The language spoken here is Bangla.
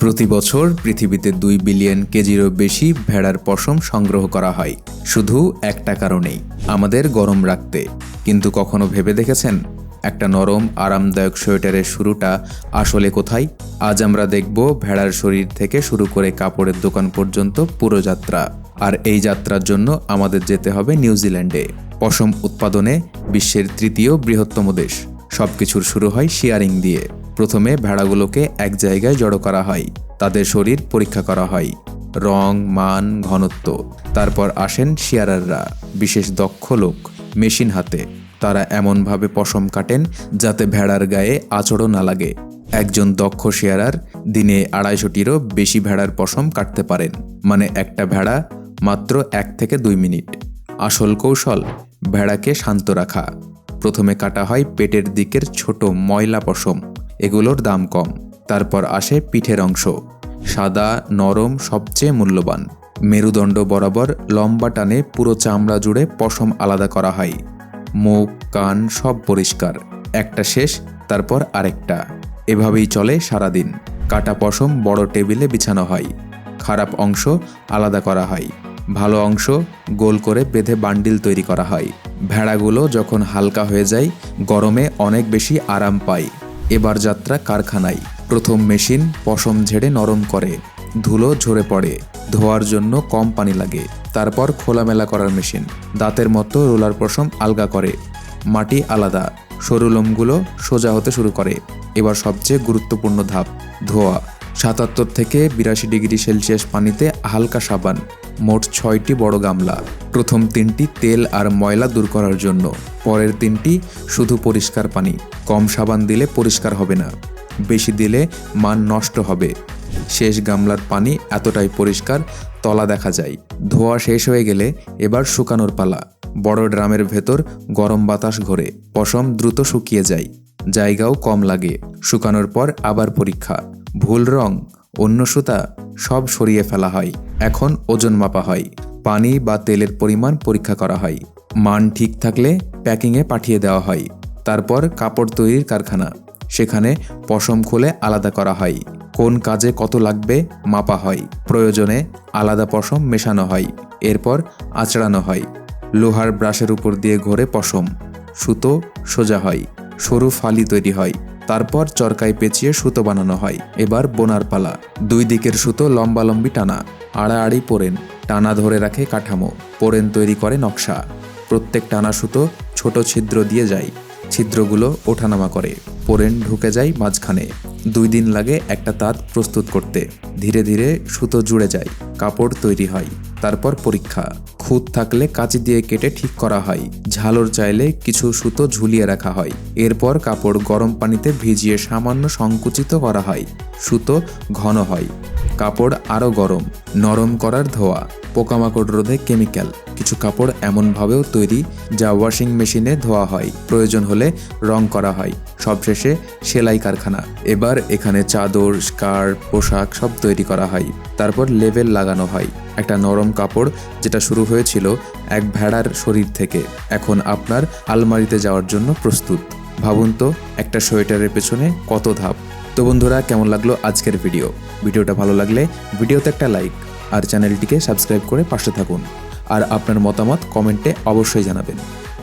প্রতি বছর পৃথিবীতে ২ বিলিয়ন কেজিরও বেশি ভেড়ার পশম সংগ্রহ করা হয় শুধু একটা কারণেই, আমাদের গরম রাখতে। কিন্তু কখনো ভেবে দেখেছেন একটা নরম আরামদায়ক সোয়েটারের শুরুটা আসলে কোথায়? আজ আমরা দেখব ভেড়ার শরীর থেকে শুরু করে কাপড়ের দোকান পর্যন্ত পুরো যাত্রা। আর এই যাত্রার জন্য আমাদের যেতে হবে নিউজিল্যান্ডে। পশম উৎপাদনে বিশ্বের তৃতীয় বৃহত্তম দেশ। সবকিছুর শুরু হয় শিয়ারিং দিয়ে। প্রথমে ভেড়াগুলোকে এক জায়গায় জড়ো করা হয়, তাদের শরীর পরীক্ষা করা হয়, রং, মান, ঘনত্ব। তারপর আসেন শিয়ারাররা, বিশেষ দক্ষ লোক, মেশিন হাতে। তারা এমনভাবে পশম কাটেন যাতে ভেড়ার গায়ে আঁচড়ও না লাগে। একজন দক্ষ শিয়ারার দিনে ২৫০টিরও বেশি ভেড়ার পশম কাটতে পারেন, মানে একটা ভেড়া মাত্র ১ থেকে ২ মিনিট। আসল কৌশল, ভেড়াকে শান্ত রাখা। প্রথমে কাটা হয় পেটের দিকের ছোট ময়লা পশম, এগুলোর দাম কম। তারপর আসে পিঠের অংশ, সাদা, নরম, সবচেয়ে মূল্যবান। মেরুদণ্ড বরাবর লম্বা টানে পুরো চামড়া জুড়ে পশম আলাদা করা হয়। মুখ, কান সব পরিষ্কার। একটা শেষ, তারপর আরেকটা। এভাবেই চলে সারাদিন। কাটা পশম বড় টেবিলে বিছানো হয়। খারাপ অংশ আলাদা করা হয়, ভালো অংশ গোল করে বেঁধে বান্ডিল তৈরি করা হয়। ভেড়াগুলো যখন হালকা হয়ে যায়, গরমে অনেক বেশি আরাম পায়। এবার যাত্রা কারখানায়। প্রথম মেশিন পশম ঝেড়ে নরম করে, ধুলো ঝরে পড়ে, ধোয়ার জন্য কম পানি লাগে। তারপর খোলামেলা করার মেশিন, দাঁতের মতো রোলার পশম আলগা করে। মাটি আলাদা, সরু লোমগুলো সোজা হতে শুরু করে। এবার সবচেয়ে গুরুত্বপূর্ণ ধাপ, ধোয়া। ৭৭ থেকে ৮২ ডিগ্রি সেলসিয়াস পানিতে হালকা সাবান, মোট ৬টি বড় গামলা। প্রথম ৩টি তেল আর ময়লা দূর করার জন্য, পরের ৩টি শুধু পরিষ্কার পানি। কম সাবান দিলে পরিষ্কার হবে না, বেশি দিলে মান নষ্ট হবে। শেষ গামলার পানি এতটাই পরিষ্কার তলা দেখা যায়। ধোয়া শেষ হয়ে গেলে এবার শুকানোর পালা। বড় ড্রামের ভেতর গরম বাতাস ঘোরে, পশম দ্রুত শুকিয়ে যায়, জায়গাও কম লাগে। শুকানোর পর আবার পরীক্ষা। ভুল রং, অন্য সুতা সব সরিয়ে ফেলা হয়। এখন ওজন মাপা হয়, পানি বা তেলের পরিমাণ পরীক্ষা করা হয়। মান ঠিক থাকলে প্যাকিংয়ে পাঠিয়ে দেওয়া হয়। তারপর কাপড় তৈরির কারখানা, সেখানে পশম খুলে আলাদা করা হয়। কোন কাজে কত লাগবে মাপা হয়। প্রয়োজনে আলাদা পশম মেশানো হয়। এরপর আঁচড়ানো হয়। লোহার ব্রাশের উপর দিয়ে ঘোরে পশম, সুতো সোজা হয়, সরু ফালি তৈরি হয়। তারপর চরকায় পেঁচিয়ে সুতো বানানো হয়। এবার বোনার পালা। ২ দিকের সুতো লম্বালম্বি টানা, আড়াআড়ি পোড়েন টানা ধরে রাখে কাঠামো। পোড়েন তৈরি করে নকশা। প্রত্যেক টানা সুতো ছোট ছিদ্র দিয়ে যায়, ছিদ্রগুলো ওঠানামা করে। পোড়েন ঢুকে যায় মাঝখানে। ২ দিন লাগে একটা তাঁত প্রস্তুত করতে। ধীরে ধীরে সুতো জুড়ে যায়, কাপড় তৈরি হয়। তারপর পরীক্ষা। খুঁত থাকলে কাঁচি দিয়ে কেটে ঠিক করা হয়। ঝালর চাইলে কিছু সুতো ঝুলিয়ে রাখা হয়। এরপর কাপড় গরম পানিতে ভিজিয়ে সামান্য সংকুচিত করা হয়। সুতো ঘন হয়, কাপড় আরও গরম। নরম করার ধোয়া, পোকামাকড় রোধে কেমিক্যাল। কিছু কাপড় এমনভাবেও তৈরি যা ওয়াশিং মেশিনে ধোয়া হয়, প্রয়োজন হলে রং করা হয়। সবশেষে সেলাই কারখানা। এবার এখানে চাদর, স্কার্ট, পোশাক সব তৈরি করা হয়। তারপর লেবেল লাগানো হয়। একটা নরম কাপড় যেটা শুরু হয়েছিল এক ভেড়ার শরীর থেকে, এখন আপনার আলমারিতে যাওয়ার জন্য প্রস্তুত। ভাবুন তো, একটা সোয়েটারের পেছনে কত ধাপ। তো বন্ধুরা, কেমন লাগলো আজকের ভিডিওটা ভালো লাগলে ভিডিওতে একটা লাইক আর চ্যানেলটিকে সাবস্ক্রাইব করে পাশে থাকুন। আর আপনার মতামত কমেন্টে অবশ্যই জানাবেন।